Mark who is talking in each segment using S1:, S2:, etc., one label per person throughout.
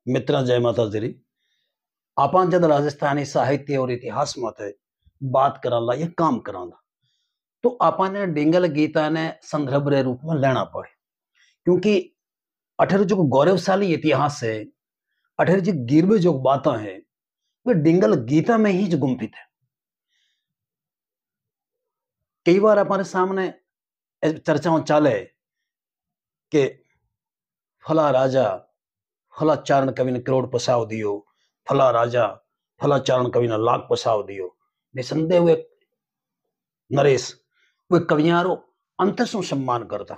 S1: मित्रा जय माता दी। आपण जब राजस्थानी साहित्य और इतिहास मत बात कराला या काम कराला तो आपने डिंगल गीता ने संदर्भ रे रूप में लेना पड़े, क्योंकि अठर जो गौरवशाली इतिहास है, अठर जो गिरवे जो बातें हैं वे डिंगल गीता में ही जो गुम्फित है। कई बार हमारे सामने चर्चाओं चाले कि फला राजा फला चारण कवि ने करोड़ पसाव दियो, फला राजा फला चारण कवि ने लाख पसाव दियो। निसंदेह वे नरेश वे कवियारो अंत सु सम्मान करता,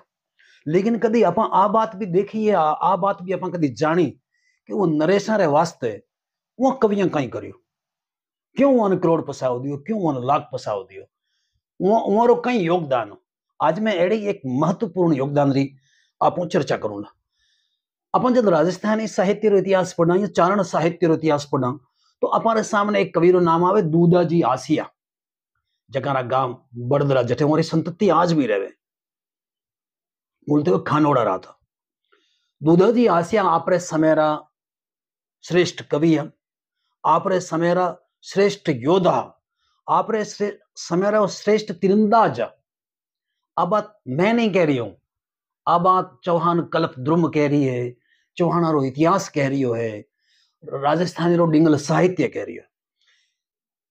S1: लेकिन कदी आप आ बात भी देखी है, आ बात भी आप कदी जानी कि वो नरेशा रे वास्ते वो कवियां कई करियो, क्यों वन करोड़ पसाव दियो, क्यों वन लाख पसाव दियो, वो कई योगदान। आज मैं एड़ी एक महत्वपूर्ण योगदान री आप चर्चा करूंगा। अपन जब राजस्थानी साहित्य रो इतिहास पढ़ना या चारण साहित्य रो इतिहास पढ़ना तो हमारे सामने एक कवि रो नाम आवे दूधाजी आसिया, जकारा गांव बड़दरा जठे हमारी संतति आज भी रहे, बोलते हुए खानोड़ा रहा था। दूधाजी आसिया आपरे समेरा श्रेष्ठ कवि है, आपरे समेरा श्रेष्ठ योद्धा, आपरे समेरा श्रेष्ठ तीरंदाज। अब बात मैं नहीं कह रही हूं, अब बात चौहान कल्प द्रुम कह रही है, चौहाना रो इतिहास कह रही है, राजस्थानी रो डिंगल साहित्य कह रही है।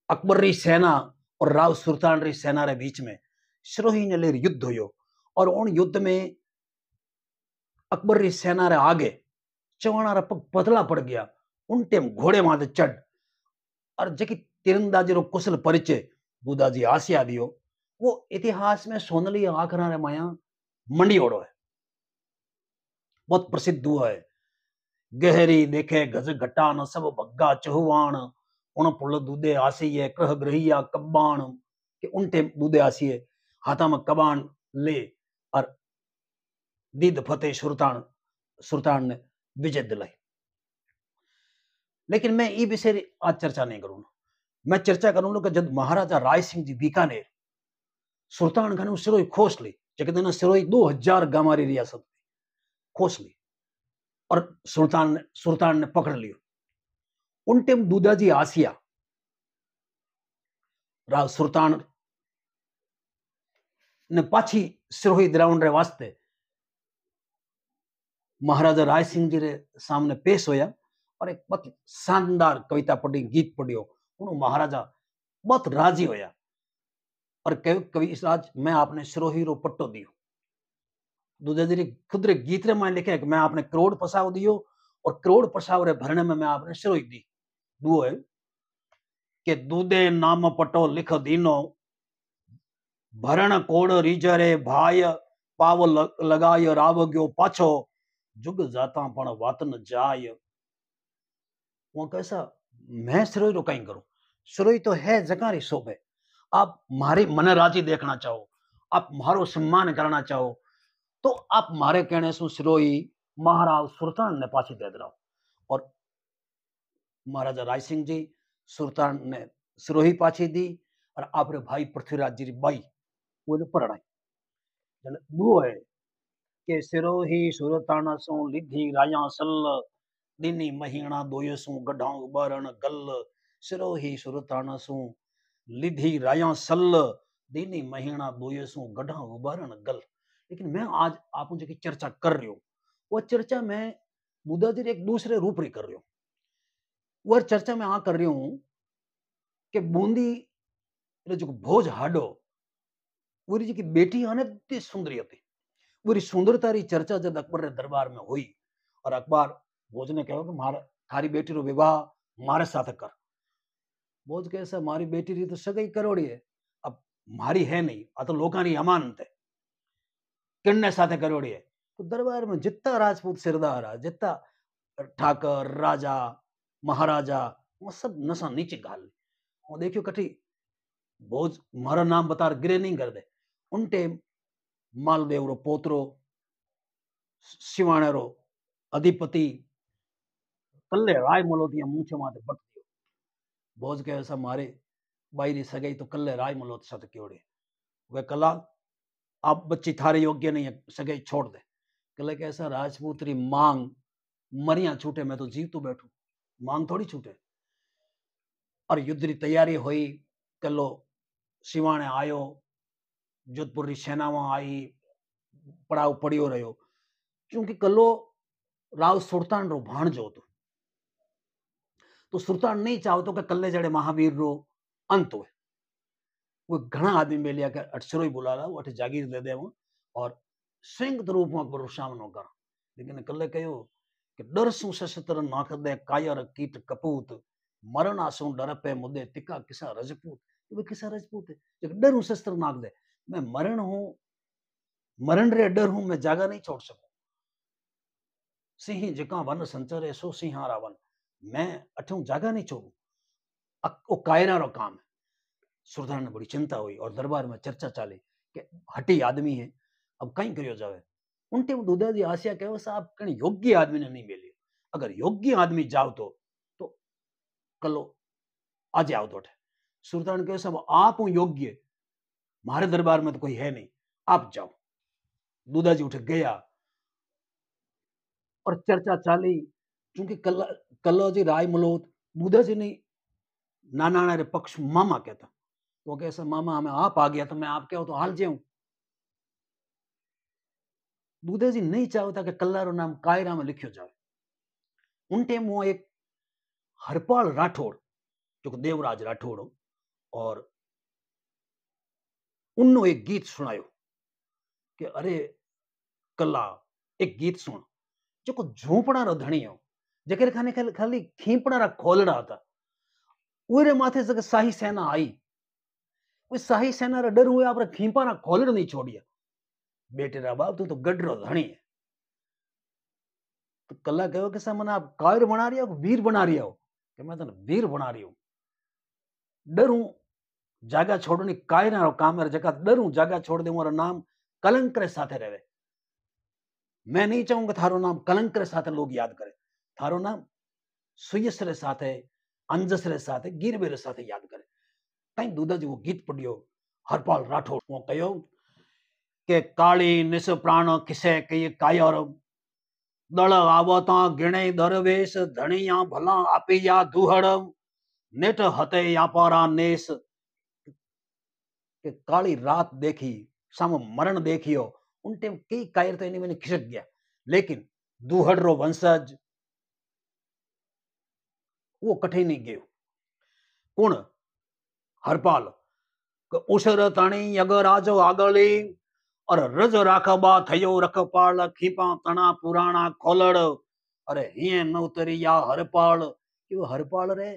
S1: अकबर री सेना और राव सुल्तान री सेना रे बीच में सिरोही ने ले युद्ध हुयो और उन युद्ध में अकबर री सेना रे आगे चौहाना रा पग पतला पड़ गया। उन टेम घोड़े माथे चढ़ और जकी तीरंदाजी रो कुशल परिचय दूधाजी आसिया दियो, वो इतिहास में सोनली आखरा रे माया मंडी ओड़ो है, बहुत प्रसिद्ध हुआ है। गहरी देखे गज घटा न सब भग्गा चहुवाण, उन पुल दूधे आसी है कह ग्रहिया कब्बाण, कि उन टेम दूधे आसी है हाथा में कबान ले और दीद फतेह सुल्तान ने विजय दिलाई। लेकिन मैं ये विषय आज चर्चा नहीं करूंगा। मैं चर्चा करूंगा कि जब महाराजा राय सिंह जी बीकानेर सुल्तान खान सिरोही खोस ली, जगह सिरोही 2000 गामारी रियासत खोस ली और सुल्तान ने पकड़ लियो। उन टेम दूधाजी आसिया राव सुल्तान ने पाछी सिरोही दिलावन रे वास्ते महाराजा राय सिंह जी रे सामने पेश होया और एक बहुत शानदार कविता पढ़ी, गीत पढ़ियो। उन्होंने महाराजा बहुत राजी होया और कवि इस राज मैं आपने सिरोही रो पट्टो दियो। दूधाजी रे खुद रे गीत रे मैं लिखे कि मैं आपने करोड़ पसाव दियो और करोड़ पसाव रे भरने में मैं आपने सिरोही दी। दुओ है कि दूधे नाम पट्टो लिख दीनो, भरण कोड़ रीजरे भाई पाव लगाय राव गयो पाछो, जुग जाता पण वात न जाय। वो कैसा मैं सिरोही रो कहीं करूं, सिरोही तो है जगारी शोभे। आप मारे मन राजी देखना चाहो, आप मारो सम्मान करना चाहो तो आप मारे कहने से सिरोही महाराज सुल्तान ने पाछी दे दो और महाराजा राय सिंह जी सुल्तान ने सिरोही पाछी दी और आपरे भाई पृथ्वीराज जी बाई वो परणाई। दुओ है कि सिरोही सुल्तान सो लिधी राया सल, दिनी महीना दोयसु गढ़ाऊ बारण गल। सिरोही सुल्तान सो लिधी राया सल, दिनी महीना दोयसु गढ़ाऊ बारण गल। लेकिन मैं आज आप जो चर्चा कर रही हूँ वो चर्चा मैं दूधाजी एक दूसरे रूप री कर रही हूँ। वह चर्चा में आ कर रही हूं कि बूंदी जो भोज हाडो वो जी की बेटी अनंत सुंदरी थी, वो सुंदरता री चर्चा जब अकबर रे दरबार में हुई और अकबर भोज ने कहो कि मारा थारी बेटी रो विवाह मारे साथ कर। भोज कैसा मारी बेटी री तो सगाई करोड़ी है, अब मारी है नहीं, आ तो लोकां री अमानत है, किन्ने साथे करोड़ी है। तो दरबार में जितना राजपूत सिरदार है, जितना ठाकर राजा महाराजा वो सब नशा नीचे गाल वो देखियो कठी भोज मारा नाम बता गिरे नहीं कर दे। उनटे मालदेव रो पोतरो सिवाणे रो अधिपति कल्ले राय मलोतिया मूछे माथे बट दियो। भोज के ऐसा मारे बाईरी सगाई तो कल्ले राय मलोत साथ क्योड़े वे कला आप बच्ची थारे योग्य नहीं है, सगाई छोड़ दे। कल कैसा राजपूत री मांग मरिया छूटे मैं तो जीव तो बैठू, मांग थोड़ी छूटे। और युद्ध की तैयारी हुई, कलो सिवाणे आयो, जोधपुर की सेना में आई, पड़ाव पड़ियो रहो, क्योंकि कलो राव सुल्तान रो भाणजो હતો, तो सुल्तान नहीं चाहतो कि कल्ले जड़े महावीर रो अंत हो। वो घना आदमी मिलिया के अठसरो ही बुला ला, अठे जागीर दे दे और संयुक्त रूप में करो सामनो कर। लेकिन कल्ले कहो कि डर सु सशस्त्र नाख दे कायर कीट कपूत, मरण आसू डर पे मुद्दे तिका किसा रजपूत। वो किसा रजपूत है जो डर शस्त्र नाख दे, मैं मरण हूं, मरण रे डर हूं, मैं जागा नहीं छोड़ सकूं। सिंह जिका वन संचरे सो सिंहारा वन, मैं अठू जागा नहीं छोड़ू, वो कायरा रो काम है। सुरदार ने बड़ी चिंता हुई और दरबार में चर्चा चाली कि हटी आदमी है, अब कहीं करियो जावे। उन टाइम दूधाजी आसिया कहो साहब कहीं योग्य आदमी ने नहीं मिली, अगर योग्य आदमी जाओ तो कलो आज आओ तो। सुल्तान कहो साहब आप हूं योग्य, मारे दरबार में तो कोई है नहीं, आप जाओ। दूधाजी उठ गया और चर्चा चाली, क्योंकि कल्लो जी राय मलोत दूधाजी ने नाना रे पक्ष मामा कहता, तो कैसे मामा हमें आप आ गया तो मैं आप क्या हो तो हाल जाऊं। दूधाजी नहीं चाहता कि कल्लारो नाम कायरा में लिखियो जाए। उन टाइम वो एक हरपाल राठौड़ जो देवराज राठौड़ हो, और उन्नो एक गीत सुनायो कि अरे कल्ला एक गीत सुन जो झोपड़ा रो धनी हो, जकर खाने खाली खीपड़ा रा खोलड़ा था, उरे माथे जग शाही सेना आई, उस शाही सेना रा डर हुए आप खीपा रा खोलड़ नहीं छोड़िया, बेटे रा बाप तू तो गडरो धनी है। तो कल्ला कहो कि मैंने आप कायर बना रही हो, वीर बना रही हो, कि मैं तेन वीर बना रही हूं। डरू जागा छोड़नी कायरा रो काम है, जगह डरू जागा छोड़ दे मोरा नाम कलंक रे साथे रहे। मैं नहीं चाहूंगा थारो नाम कलंक रे साथे लोग याद करे, थारो नाम सुयस रे साथे, अंजस रे साथे, गिरवे रे साथे याद करे। कहीं दूधाजी वो गीत पढ़ियो हरपाल राठौड़ वो कहो के काली निस प्राण किसे कई कायर, दल आवता गिणे दरवेश, धनिया भला आपिया दुहड़, नेट हते यापारा नेस। के काली रात देखी, सामो मरण देखियो, उन टाइम कई कायर तो इन्हें मैंने खिसक गया, लेकिन दुहड़ रो वंशज वो कठे नहीं गयो। कुण हरपाल उसर तणी अगर आजो आगली, और रज राखबा थयो रखपाल, खीपा तना पुराणा खोलड़, अरे हिये न उतरिया हरपाल। वो हरपाल रे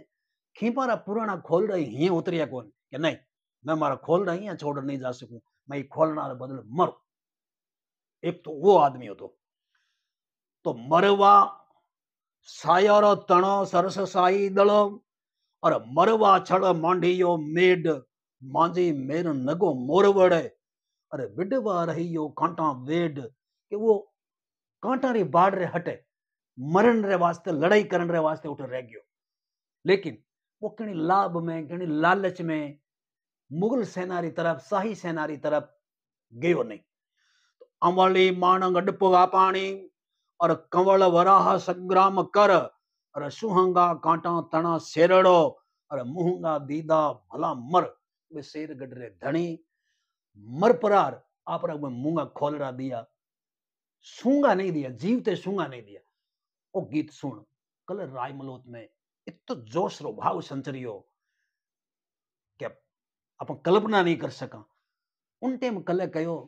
S1: खीपा रा पुराना खोलड़ हिये उतरिया कौन, कि नहीं मैं मारा खोलड़ा ही छोड़ नहीं जा सकूं, मैं खोलना बदल मर। एक तो वो आदमी हो तो मरवा सायर तणो सरस साई दल, और मरवा छड़ मांडियो मेड, मांझी मेर नगो मोरवड़े, अरे विडवा रहियो कांटा वेड। कि वो कांटा री बाड़ रे हटे, मरण रे वास्ते लड़ाई करन रे वास्ते उठ रह गयो। लेकिन वो कणी लाभ में कणी लालच में मुगल सेना री तरफ, शाही सेना री तरफ गयो नहीं। तो अमली मानंग डपवा पानी, और कंवल वराह संग्राम कर, और सुहंगा कांटा तना शेरड़ो, और मुहंगा दीदा भला मर। वे शेर गडरे धनी मर परार आप मूंगा खोलड़ा दिया, सूंगा नहीं दिया, जीवते सूंगा नहीं दिया। वो गीत सुन कल राय मलोत में इतो जोश रो भाव संचरियो कि अपन कल्पना नहीं कर सका। उन टाइम कल कहो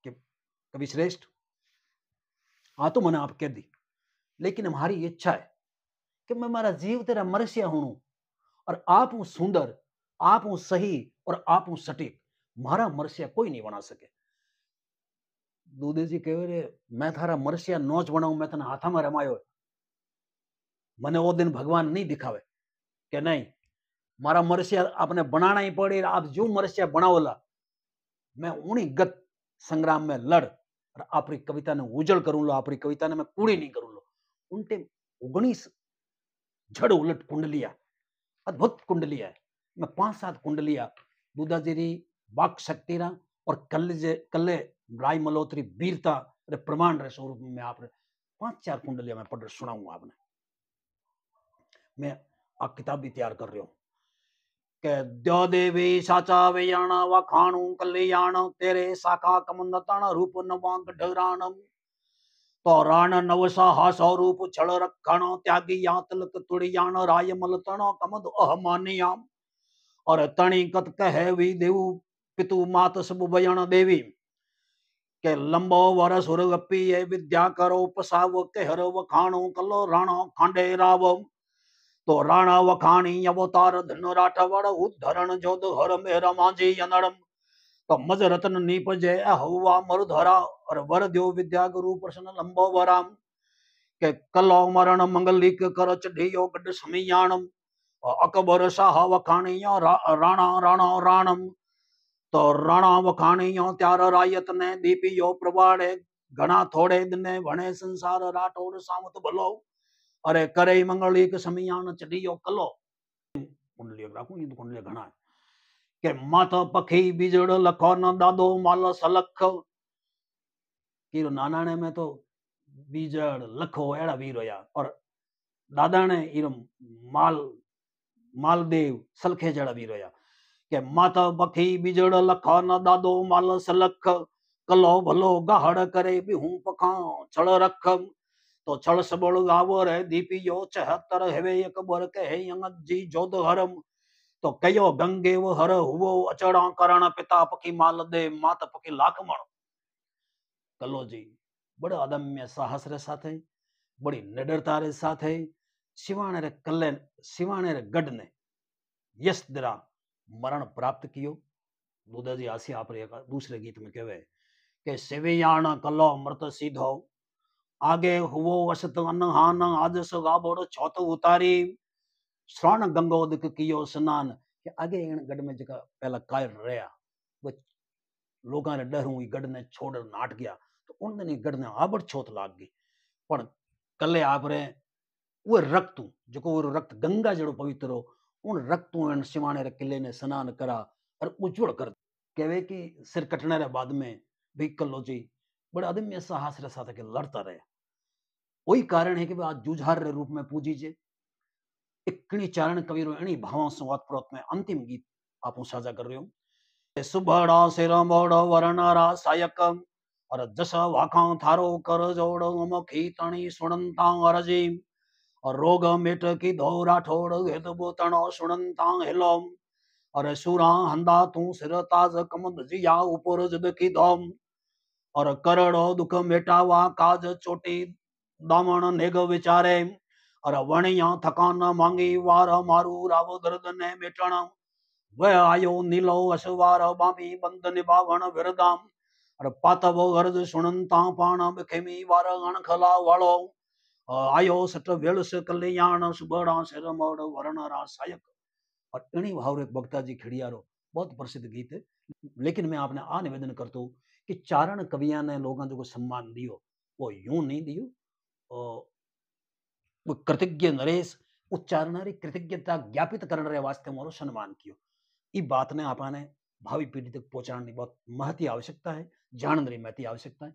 S1: कि कवि श्रेष्ठ हाँ तो मैंने आप कह दी, लेकिन हमारी इच्छा है कि मैं मारा जीव तेरा मरसिया हूं, और आप हूं सुंदर, आप हूं सही, और आप हूं सटीक, मारा मरसिया कोई नहीं बना सके। दूधे जी कहे रे मैं थारा मरसिया नोच बनाऊ, मैं तने हाथा में रमायो, मने वो दिन भगवान नहीं दिखावे कि नहीं मारा मरसिया आपने बनाना ही पड़े, आप जो मरसिया बनाओला मैं उन्हीं गत संग्राम में लड़ और आपरी कविता ने उजड़ करूं लो, आपरी कविता ने मैं कूड़ी नहीं करूं लो। उनटे 19 झड़ उलट कुंडलिया, अद्भुत कुंडलिया है, मैं 5-7 कुंडलिया दूधाजी वाक शक्ति रा और कल्ले राय मल्होत्री वीरता रे प्रमाण रे स्वरूप में आप 5-4 कुंडलियां मैं पढ़ सुनाऊंगा आपने। मैं आ किताब भी तैयार कर रही हूँ के द्यो देवी साचा वेयाण वखाणु कल्याण तेरे शाखा कमंद तण रूप नवांग ढराणम तो राण नवसा हासो रूप छड़ रखण त्यागी या तिलक तुड़ियाण राय मल तण कमद अहमानियाम और तणी कत कह वी देव पितु मात सब बयण देवी के लंबो वर सुर गपी ये विद्या करो पसाव कहर वखाणो कलो राणा खांडे राव तो राणा वखाणी अवतार धन राठवड़ उद्धरण जोध हर मेरा मांझी अनड़म तो मज रतन नीप जय हवा मरुधरा और वर द्यो विद्या गुरु प्रसन्न लंबो वराम के कलो मरण मंगलिक कर चढ़ियो गड समियाणम अकबर शाह वखाणी राणा राणा राणम तो राणा वखाणियो त्यार रायत ने दीपियो प्रवाड़े घना थोड़े दिने भणे संसार राठौड़ सामत भलो अरे करे मंगलिक समियान चढ़ियो कलो कुंडली राखू ये तो कुंडली घना है के माता पखी बिजड़ लखो न दादो माल सलख कीरो नानाणे में तो बीजड़ लखो एड़ा वीर होया और दादा ने इरो माल मालदेव सलखे जड़ा वीर होया के माता पखी बिजड़ लखा न दादो माल सलख कलो भलो गाहड़ करे बिहू पखा छड़ रखम तो छड़ सबड़ गावर है दीपियो 74 हेवे एक बर कहे यंग जी जोध हरम तो कयो गंगे वो हर हुओ अचड़ा करण पिता पखी माल दे मात पखी लाखमण कलो जी बड़ा अदम्य साहस रे साथे बड़ी निडरता रे साथे शिवाणे रे कल्ले शिवाणे रे गढ़ ने यश दिरा मरण प्राप्त कियो दूधाजी आसी आप दूसरे गीत में कहवे के शिवयाण कलो मृत सीधो आगे हुओ असत अनहान आज गाबोड़ छौत उतारी श्रवण गंगोदक कियो स्नान के आगे इन गढ़ में जका पहला कायर रहा वो लोगों ने डर हुई गढ़ ने छोड़ नाट गया तो उन दिन गढ़ ने आबड़ छोत लाग गई पर कले आप रे वो रक्त जो वो रक्त गंगा जड़ो पवित्र हो उन रक्त इन शिवाने रे किले ने स्नान करा और उज्जवल कर कहवे कि सिर कटने रे बाद में भी कलो जी बड़े अदम्य साहस रे साथ के लड़ता रहे वही कारण है कि आज जूझार रे रूप में पूजीजे इकनी चारण कविरो एनी भावों संवाद प्रोत में अंतिम गीत आप साझा कर रहे हो सुबड़ा सिर मोड़ वरनारा सायकम और जस वाखा थारो कर जोड़ मुखी तणी सुनंता अरजी और रोग मेट की धोरा ठोड़ हेत बोतणो सुनंता हिलोम और सुरा हंदा तू सिर ताज कमद जिया ऊपर जद की धोम और करोड़ो दुख मेटावा काज चोटी दामन नेग विचारे और वणिया थकान मांगी वार मारू राव दर्द ने मेटण वह आयो नीलो असवार बाबी बंद निभावण विरदाम और पातव गर्ज सुनंता पाण बिखेमी वार अणखला वालो आयो सट वेलस कल्याण सुबड़ा सिर मोड़ वरणरा सायक और इणी भाव एक भक्ता जी खिड़ियारो बहुत प्रसिद्ध गीत है लेकिन मैं आपने आ निवेदन करता हूँ कि चारण कविया ने लोगों जो सम्मान दियो वो यूं नहीं दियो वो कृतज्ञ नरेश उच्चारण कृतज्ञता ज्ञापित करने वास्ते मोरो सम्मान कियो ई बात ने आपने भावी पीढ़ी तक पहुंचाने की बहुत महती आवश्यकता है जानने महती आवश्यकता है।